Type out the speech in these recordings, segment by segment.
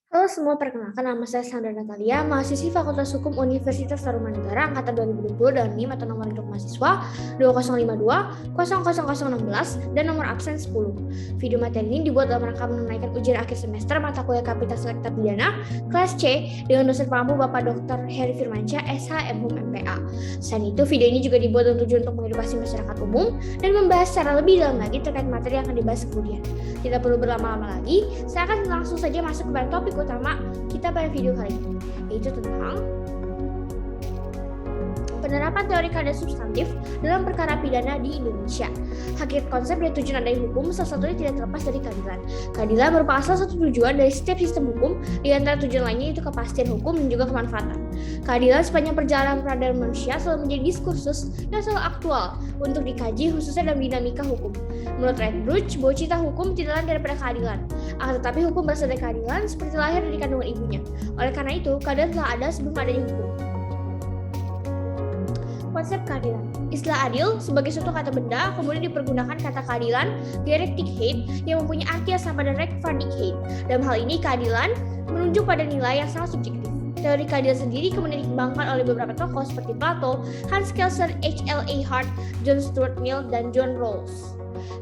Halo semua, perkenalkan nama saya Sandra Natalia, mahasiswi Fakultas Hukum Universitas Tarumanegara Angkatan 2020 dan NIM atau nomor induk mahasiswa 2052 000016 dan nomor absen 10. Video materi ini dibuat dalam rangka menunaikan ujian akhir semester mata kuliah Kapita Selekta Pidana kelas C dengan dosen pengampu Bapak Dr. Heri Firmansyah, SH, MHum, MPA. Selain itu, video ini juga dibuat dengan tujuan untuk mengedukasi masyarakat umum dan membahas secara lebih dalam lagi terkait materi yang akan dibahas kemudian. Tidak perlu berlama-lama lagi, saya akan langsung saja masuk kepada topik utama kita pada video kali ini, yaitu tentang penerapan teori keadilan substantif dalam perkara pidana di Indonesia. Hakikat konsep dan tujuan adanya hukum salah satunya tidak terlepas dari keadilan. Keadilan merupakan salah satu tujuan dari setiap sistem hukum, di antara tujuan lainnya itu kepastian hukum dan juga kemanfaatan. Keadilan sepanjang perjalanan peradaban manusia selalu menjadi diskursus yang selalu aktual untuk dikaji khususnya dalam dinamika hukum. Menurut Redbridge, bahwa cita hukum tidak lain daripada keadilan. Akan tetapi hukum berasal dari keadilan seperti lahir dari kandungan ibunya. Oleh karena itu, keadilan telah ada sebelum adanya hukum. Konsep keadilan. Istilah adil sebagai suatu kata benda kemudian dipergunakan kata keadilan, dialectic hate, yang mempunyai arti yang sama dengan rechtvaardig hate. Dalam hal ini, keadilan menunjuk pada nilai yang sangat subjektif. Teori keadilan sendiri kemudian dikembangkan oleh beberapa tokoh seperti Plato, Hans Kelsen, H.L.A. Hart, John Stuart Mill, dan John Rawls.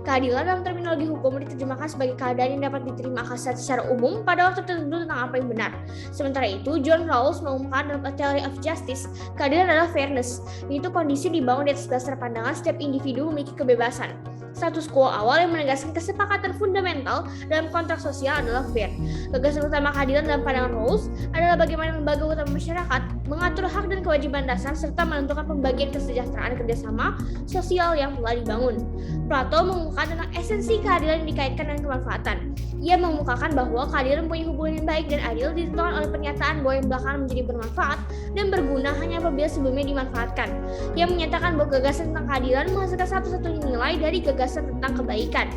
Keadilan dalam terminologi hukum diterjemahkan sebagai keadaan yang dapat diterima akal secara umum pada waktu tertentu tentang apa yang benar. Sementara itu, John Rawls mengumumkan dalam A Theory of Justice, keadilan adalah fairness, yaitu kondisi dibangun di atas dasar pandangan setiap individu memiliki kebebasan. Status quo awal yang menegaskan kesepakatan fundamental dalam kontrak sosial adalah fair. Gagasan utama keadilan dalam pandangan Rawls adalah bagaimana lembaga utama masyarakat mengatur hak dan kewajiban dasar serta menentukan pembagian kesejahteraan kerjasama sosial yang telah dibangun. Plato mengungkapkan tentang esensi keadilan yang dikaitkan dengan kemanfaatan. Ia mengemukakan bahwa keadilan mempunyai hubungan yang baik dan adil ditentukan oleh pernyataan bahwa yang belakangan menjadi bermanfaat dan berguna hanya apabila sebelumnya dimanfaatkan. Ia menyatakan bahwa gagasan tentang keadilan menghasilkan satu-satunya nilai dari gagasan tentang kebaikan.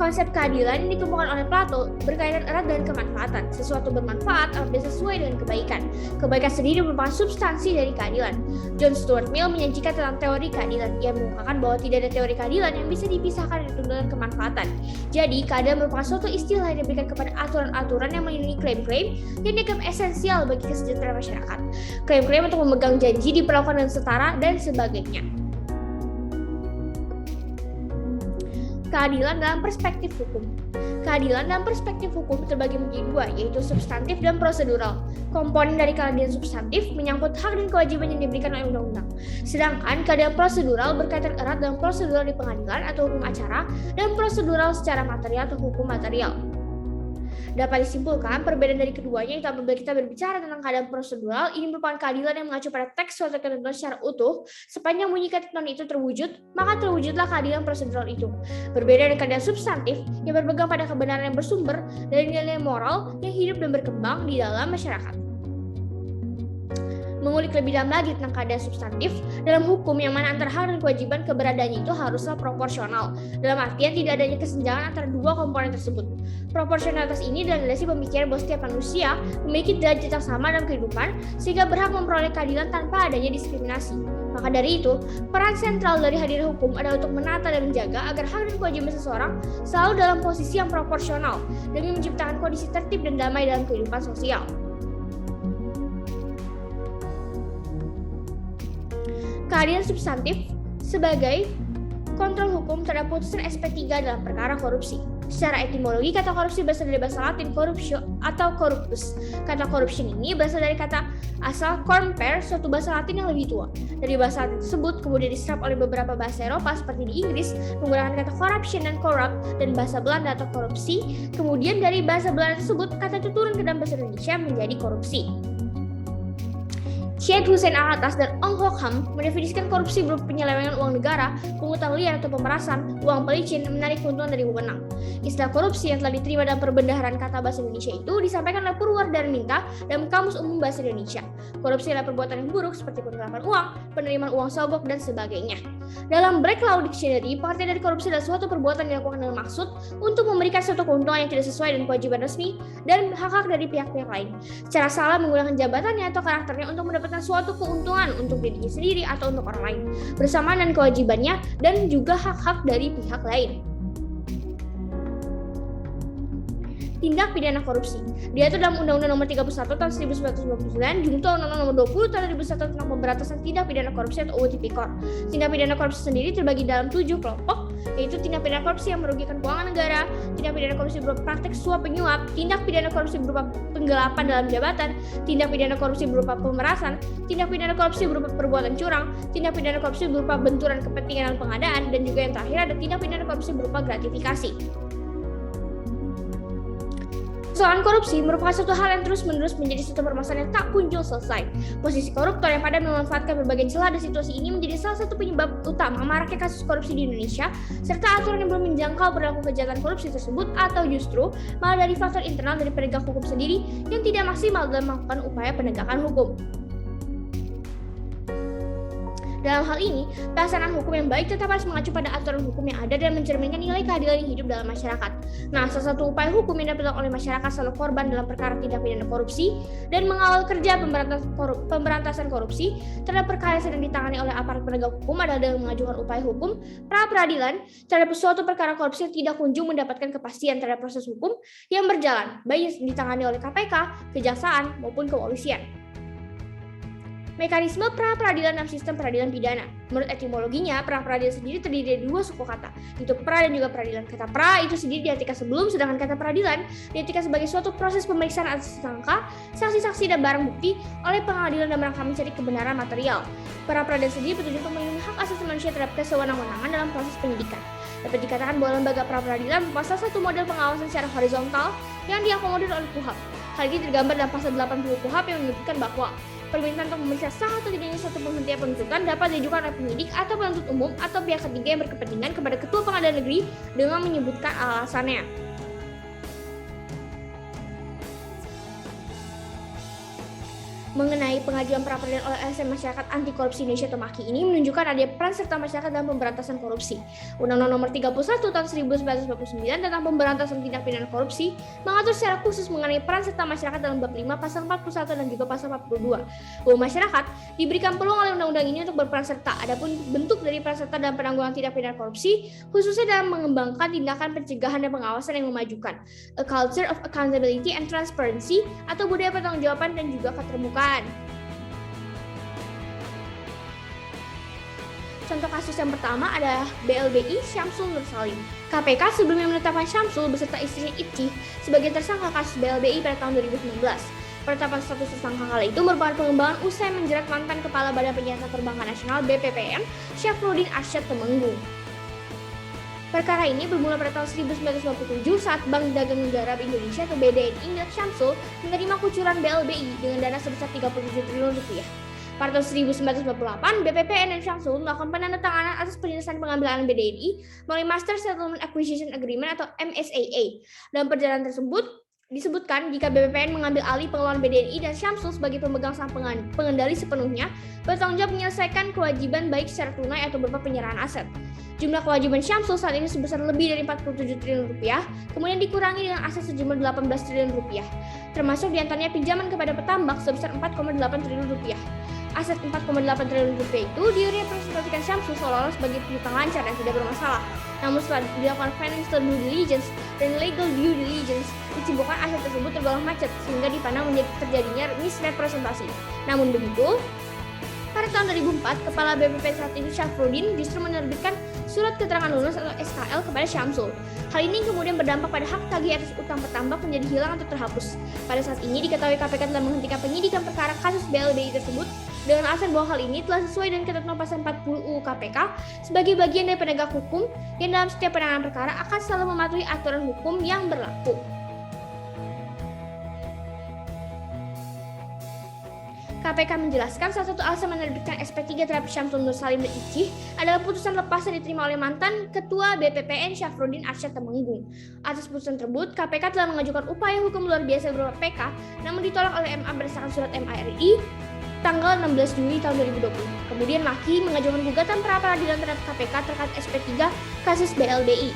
Konsep keadilan yang dikembangkan oleh Plato berkaitan erat dengan kemanfaatan. Sesuatu bermanfaat apabila sesuai dengan kebaikan. Kebaikan sendiri merupakan substansi dari keadilan. John Stuart Mill menyajikan tentang teori keadilan. Ia mengungkapkan bahwa tidak ada teori keadilan yang bisa dipisahkan dari tuntutan kemanfaatan. Jadi, keadilan merupakan suatu istilah yang diberikan kepada aturan-aturan yang melindungi klaim-klaim yang dianggap esensial bagi kesejahteraan masyarakat. Klaim-klaim untuk memegang janji diperlakukan dengan setara dan sebagainya. Keadilan dalam perspektif hukum. Keadilan dalam perspektif hukum terbagi menjadi dua, yaitu substantif dan prosedural. Komponen dari keadilan substantif menyangkut hak dan kewajiban yang diberikan oleh undang-undang. Sedangkan keadilan prosedural berkaitan erat dengan prosedural di pengadilan atau hukum acara dan prosedural secara material atau hukum material. Dapat disimpulkan, perbedaan dari keduanya itu apabila kita berbicara tentang keadaan prosedural, ini merupakan keadilan yang mengacu pada teks suatu ketentuan secara utuh. Sepanjang bunyi ketentuan itu terwujud, maka terwujudlah keadilan prosedural itu. Berbeda dengan keadilan substantif yang berpegang pada kebenaran yang bersumber dari nilai moral yang hidup dan berkembang di dalam masyarakat. Mengulik lebih dalam lagi tentang keadaan substantif dalam hukum yang mana antara hak dan kewajiban keberadaannya itu haruslah proporsional. Dalam artian tidak adanya kesenjangan antara dua komponen tersebut. Proporsionalitas ini adalah landasi pemikiran bahwa setiap manusia memiliki derajat yang sama dalam kehidupan sehingga berhak memperoleh keadilan tanpa adanya diskriminasi. Maka dari itu, peran sentral dari hadirnya hukum adalah untuk menata dan menjaga agar hak dan kewajiban seseorang selalu dalam posisi yang proporsional demi menciptakan kondisi tertib dan damai dalam kehidupan sosial. Keadilan substantif sebagai kontrol hukum terhadap putusan SP3 dalam perkara korupsi. Secara etimologi, kata korupsi berasal dari bahasa Latin corruptio atau corruptus. Kata corruption ini berasal dari kata asal cornper, suatu bahasa Latin yang lebih tua. Dari bahasa Latin tersebut kemudian diserap oleh beberapa bahasa Eropa seperti di Inggris menggunakan kata corruption dan corrupt, dan bahasa Belanda atau korupsi. Kemudian dari bahasa Belanda tersebut kata itu turun ke dalam bahasa Indonesia menjadi korupsi. Syed Hussein Alatas dan Ong Hok Ham mendefinisikan korupsi berupa penyelewengan uang negara, pungutan liar atau pemerasan, uang pelicin, menarik keuntungan dari wewenang. Istilah korupsi yang telah diterima dalam perbendaharaan kata bahasa Indonesia itu disampaikan oleh Purwardarminta dalam Kamus Umum Bahasa Indonesia. Korupsi adalah perbuatan yang buruk seperti penggelapan uang, penerimaan uang sogok, dan sebagainya. Dalam Black Law Dictionary, pengertian dari korupsi adalah suatu perbuatan yang dilakukan dengan maksud untuk memberikan suatu keuntungan yang tidak sesuai dengan kewajiban resmi dan hak-hak dari pihak-pihak lain. Secara salah menggunakan jabatannya atau karakternya untuk mendapatkan suatu keuntungan untuk dirinya sendiri atau untuk orang lain, bersamaan dengan kewajibannya dan juga hak-hak dari pihak lain. tindak pidana korupsi. Diatur dalam Undang-Undang Nomor 31 Tahun 1999, Junto Undang-Undang Nomor 20 Tahun 2001 tentang pemberantasan tindak pidana korupsi atau UU Tipikor. Tindak pidana korupsi sendiri terbagi dalam 7 kelompok, yaitu tindak pidana korupsi yang merugikan keuangan negara, tindak pidana korupsi berupa praktek suap penyuap, tindak pidana korupsi berupa penggelapan dalam jabatan, tindak pidana korupsi berupa pemerasan, tindak pidana korupsi berupa perbuatan curang, tindak pidana korupsi berupa benturan kepentingan dan pengadaan, dan juga yang terakhir ada tindak pidana korupsi berupa gratifikasi. Persoalan korupsi merupakan suatu hal yang terus-menerus menjadi suatu permasalahan yang tak kunjung selesai. Posisi koruptor yang pada memanfaatkan berbagai celah dan situasi ini menjadi salah satu penyebab utama maraknya kasus korupsi di Indonesia, serta aturan yang belum menjangkau perilaku kejahatan korupsi tersebut, atau justru malah dari faktor internal dari penegak hukum sendiri yang tidak maksimal dalam melakukan upaya penegakan hukum. Dalam hal ini, pelaksanaan hukum yang baik tetap harus mengacu pada aturan hukum yang ada dan mencerminkan nilai keadilan yang hidup dalam masyarakat. Nah, salah satu upaya hukum yang dilakukan oleh masyarakat selalu korban dalam perkara tindak pidana korupsi dan mengawal kerja pemberantasan korupsi terhadap perkara yang sedang ditangani oleh aparat penegak hukum adalah dengan mengajukan upaya hukum pra peradilan terhadap suatu perkara korupsi yang tidak kunjung mendapatkan kepastian terhadap proses hukum yang berjalan, baik yang ditangani oleh KPK, Kejaksaan, maupun kepolisian. Mekanisme pra-peradilan dalam sistem peradilan pidana. Menurut etimologinya, pra-peradilan sendiri terdiri dari dua suku kata, yaitu pra dan juga peradilan. Kata pra itu sendiri diartikan sebelum, sedangkan kata peradilan diartikan sebagai suatu proses pemeriksaan atas tersangka, saksi-saksi, dan barang bukti oleh pengadilan dalam rangka mencari kebenaran material. Pra-peradilan sendiri bertujuan untuk melindungi hak asasi manusia terhadap kesewenang-wenangan dalam proses penyidikan. Dapat dikatakan bahwa lembaga pra-peradilan merupakan salah satu model pengawasan secara horizontal yang diakomodir oleh KUHAP. Hal ini tergambar dalam pasal 80 KUHAP yang menyebutkan bahwa permintaan untuk memeriksa sah atau tidaknya suatu penghentian penuntutan dapat diajukan oleh penyidik atau penuntut umum atau pihak ketiga yang berkepentingan kepada Ketua Pengadilan Negeri dengan menyebutkan alasannya. Mengenai pengajuan pra-peradilan oleh LSM Masyarakat Anti Korupsi Indonesia atau MAKI ini menunjukkan adanya peran serta masyarakat dalam pemberantasan korupsi. Undang-Undang Nomor 31 Tahun 1999 tentang pemberantasan tindak pidana korupsi mengatur secara khusus mengenai peran serta masyarakat dalam bab 5 pasal 41 dan juga pasal 42. Bahwa masyarakat diberikan peluang oleh undang-undang ini untuk berperan serta. Adapun bentuk dari peran serta dalam penanggulangan tindak pidana korupsi khususnya dalam mengembangkan tindakan pencegahan dan pengawasan yang memajukan a culture of accountability and transparency atau budaya pertanggungjawaban dan juga keterbukaan. Contoh kasus yang pertama adalah BLBI Syamsul Nur Salim. KPK sebelumnya menetapkan Syamsul beserta istrinya Itci sebagai tersangka kasus BLBI pada tahun 2019. Penetapan status tersangka kala itu merupakan pengembangan usai menjerat mantan Kepala Badan Penyiasan Perbankan Nasional BPPN, Syafruddin Arsyad Temenggung. Perkara ini bermula pada tahun 1997 saat Bank Dagang Negara Indonesia atau BDNI milik Syamsul menerima kucuran BLBI dengan dana sebesar 37 triliun rupiah. Pada tahun 1998, BPPN dan Syamsul melakukan penandatanganan atas penyelesaian pengambilan BDNI melalui Master Settlement Acquisition Agreement atau MSAA. Dalam perjalanan tersebut, disebutkan jika BPPN mengambil alih pengelolaan BDNI dan Syamsul sebagai pemegang saham pengendali sepenuhnya bertanggung jawab menyelesaikan kewajiban baik secara tunai atau berupa penyerahan aset. Jumlah kewajiban Syamsul saat ini sebesar lebih dari 47 triliun rupiah, kemudian dikurangi dengan aset sejumlah 18 triliun rupiah, termasuk diantaranya pinjaman kepada petambak sebesar 4,8 triliun rupiah. Aset 4,8 triliun rupiah itu direpresentasikan Syamsul seolah-olah sebagai piutang lancar dan tidak bermasalah. Namun setelah dilakukan financial due diligence dan legal due diligence, disimpulkan aset tersebut tergolong macet sehingga dipandang menjadi terjadinya misrepresentasi. Namun begitu, pada tahun 2004, Kepala BPP saat ini Syafruddin justru menerbitkan surat keterangan lunas atau SKL kepada Syamsul. Hal ini kemudian berdampak pada hak tagih atas utang petambak menjadi hilang atau terhapus. Pada saat ini diketahui KPK telah menghentikan penyidikan perkara kasus BLBI tersebut dengan alasan bahwa hal ini telah sesuai dengan ketentuan pasal 40 UU KPK sebagai bagian dari penegak hukum yang dalam setiap penanganan perkara akan selalu mematuhi aturan hukum yang berlaku. KPK menjelaskan salah satu alasan menerbitkan SP3 terhadap Syamsul Nur Salim dan Itci adalah putusan lepas yang diterima oleh mantan Ketua BPPN Syafruddin Arsyad Temenggung. Atas putusan tersebut, KPK telah mengajukan upaya hukum luar biasa berupa PK, namun ditolak oleh MA berdasarkan surat MARI tanggal 16 Juli tahun 2020. Kemudian MAKI mengajukan gugatan pra-peradilan terhadap KPK terkait SP3 kasus BLBI.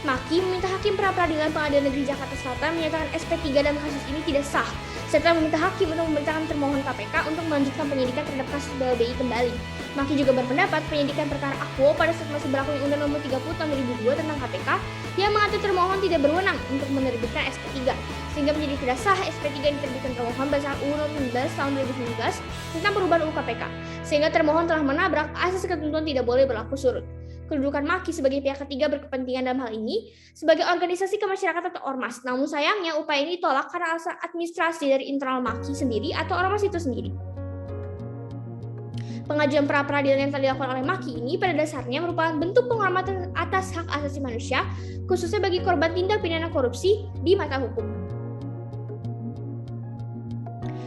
Maki meminta Hakim Pra-Peradilan Pengadilan Negeri Jakarta Selatan menyatakan SP3 dalam kasus ini tidak sah, serta meminta Hakim untuk memerintahkan termohon KPK untuk melanjutkan penyidikan terhadap kasus BLBI kembali. Maki juga berpendapat penyidikan perkara Akwo pada saat masih berlakunya Undang Nomor 30 Tahun 2002 tentang KPK yang mengatur termohon tidak berwenang untuk menerbitkan SP3, sehingga menjadi tidak sah SP3 yang diterbitkan termohon berdasarkan UU Nomor 19 Tahun 2019 tentang perubahan UU KPK, sehingga termohon telah menabrak asas ketentuan tidak boleh berlaku surut. Kedudukan Maki sebagai pihak ketiga berkepentingan dalam hal ini sebagai organisasi kemasyarakatan atau ormas. Namun sayangnya upaya ini ditolak karena alasan administrasi dari internal Maki sendiri atau ormas itu sendiri. Pengajuan pra-peradilan yang telah dilakukan oleh Maki ini pada dasarnya merupakan bentuk penghormatan atas hak asasi manusia, khususnya bagi korban tindak pidana korupsi di mata hukum.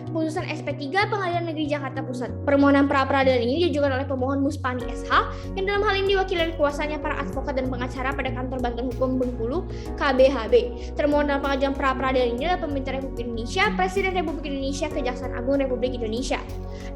Putusan SP3 Pengadilan Negeri Jakarta Pusat. Permohonan pra-peradilan ini diajukan oleh pemohon Muspani SH yang dalam hal ini diwakili oleh kuasanya para advokat dan pengacara pada Kantor Bantuan Hukum Bengkulu KBHB. Termohon dalam pengajuan pra-peradilan ini adalah Pemerintah Republik Indonesia, Presiden Republik Indonesia, Kejaksaan Agung Republik Indonesia.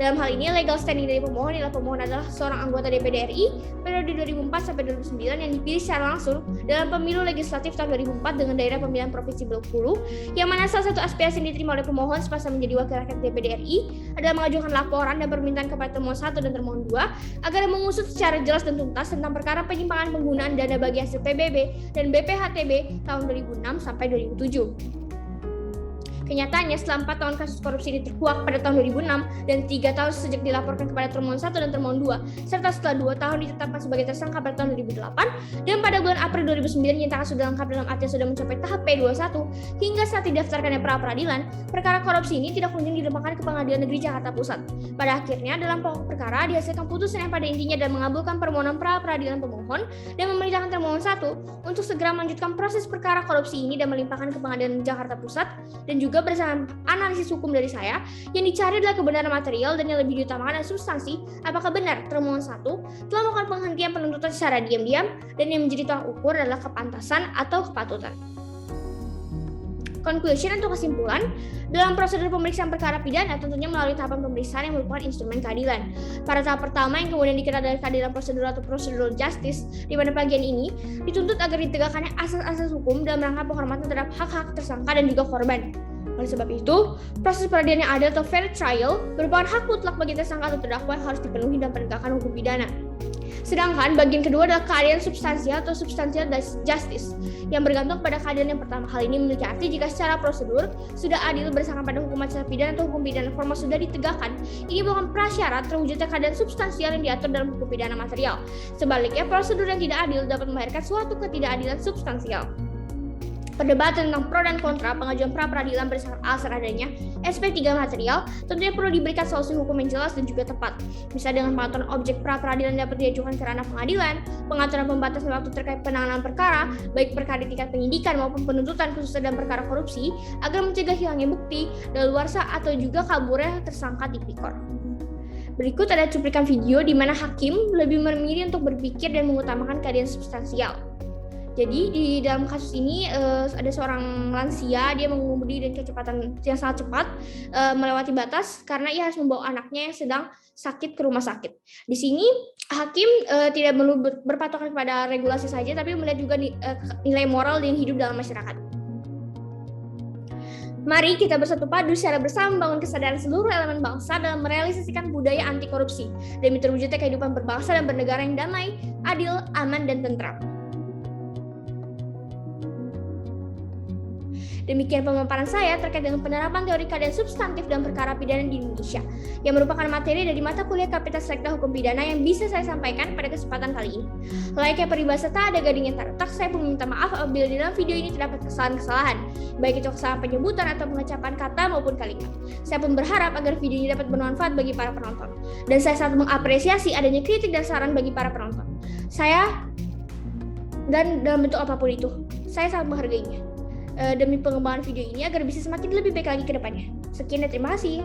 Dalam hal ini legal standing dari pemohon adalah seorang anggota DPD RI periode 2004 sampai 2009 yang dipilih secara langsung dalam pemilu legislatif tahun 2004 dengan daerah pemilihan provinsi Bengkulu, yang mana salah satu aspirasi yang diterima oleh pemohon semasa menjadi wakil rakyat DPD RI adalah mengajukan laporan dan permintaan kepada termohon 1 dan termohon 2 agar mengusut secara jelas dan tuntas tentang perkara penyimpangan penggunaan dana bagi hasil PBB dan BPHTB tahun 2006 sampai 2007. Kenyataannya setelah 4 tahun kasus korupsi ini terkuak pada tahun 2006 dan 3 tahun sejak dilaporkan kepada termohon 1 dan termohon 2 serta setelah 2 tahun ditetapkan sebagai tersangka pada tahun 2008 dan pada bulan April 2009 dinyatakan sudah lengkap dalam artian sudah mencapai tahap P21 hingga saat didaftarkannya pra-peradilan, perkara korupsi ini tidak kunjung dilimpahkan ke Pengadilan Negeri Jakarta Pusat. Pada akhirnya dalam pokok perkara dihasilkan putusan yang pada intinya dan mengabulkan permohonan pra-peradilan pemohon dan memerintahkan termohon 1 untuk segera melanjutkan proses perkara korupsi ini dan melimpahkan ke Pengadilan Jakarta Pusat, dan juga berdasarkan analisis hukum dari saya, yang dicari adalah kebenaran material dan yang lebih diutamakan adalah substansi. Apakah benar termohon 1 telah melakukan penghentian penuntutan secara diam-diam dan yang menjadi tolak ukur adalah kepantasan atau kepatutan. Conclusion atau kesimpulan, dalam prosedur pemeriksaan perkara pidana tentunya melalui tahapan pemeriksaan yang merupakan instrumen keadilan. Pada tahap pertama yang kemudian dikenal dari keadilan prosedur atau procedural justice, di mana bagian ini dituntut agar ditegakkannya asas-asas hukum dalam rangka penghormatan terhadap hak-hak tersangka dan juga korban. Oleh sebab itu, proses peradilan yang adil atau fair trial merupakan hak mutlak bagi tersangka atau terdakwa yang harus dipenuhi dalam penegakan hukum pidana. Sedangkan bagian kedua adalah keadilan substansial atau substantial justice yang bergantung pada keadilan yang pertama. Hal ini memiliki arti jika secara prosedur sudah adil berdasarkan pada hukum acara pidana atau hukum pidana formal sudah ditegakkan, ini bukan prasyarat terwujudnya keadilan substansial yang diatur dalam hukum pidana material. Sebaliknya, prosedur yang tidak adil dapat melahirkan suatu ketidakadilan substansial. Perdebatan tentang pro dan kontra pengajuan pra-peradilan berdasarkan alasan adanya SP3 material tentunya perlu diberikan solusi hukum yang jelas dan juga tepat. Misalnya dengan pengaturan objek pra-peradilan dapat diajukan ke ranah pengadilan, pengaturan pembatasan waktu terkait penanganan perkara, baik perkara di tingkat penyidikan maupun penuntutan khususnya dalam perkara korupsi, agar mencegah hilangnya bukti, daluarsa atau juga kaburnya tersangka tipikor. Berikut ada cuplikan video di mana hakim lebih memilih untuk berpikir dan mengutamakan keadilan substansial. Jadi di dalam kasus ini ada seorang lansia, dia mengemudi dengan kecepatan yang sangat cepat melewati batas karena ia harus membawa anaknya yang sedang sakit ke rumah sakit. Di sini hakim tidak perlu berpatokan kepada regulasi saja, tapi melihat juga nilai moral yang hidup dalam masyarakat. Mari kita bersatu padu secara bersama membangun kesadaran seluruh elemen bangsa dalam merealisasikan budaya anti korupsi demi terwujudnya kehidupan berbangsa dan bernegara yang damai, adil, aman, dan tentram. Demikian pemaparan saya terkait dengan penerapan teori keadilan substantif dalam perkara pidana di Indonesia, yang merupakan materi dari mata kuliah Kapita Sekda Hukum Pidana yang bisa saya sampaikan pada kesempatan kali ini. Layaknya peribahasa tak ada gading yang tak retak, saya pun meminta maaf apabila di dalam video ini terdapat kesalahan-kesalahan, baik itu kesalahan penyebutan atau pengucapan kata maupun kalimat. Saya pun berharap agar video ini dapat bermanfaat bagi para penonton, dan saya sangat mengapresiasi adanya kritik dan saran bagi para penonton. Dan dalam bentuk apapun itu, saya sangat menghargainya. Demi pengembangan video ini agar bisa semakin lebih baik lagi ke depannya. Sekian dan terima kasih.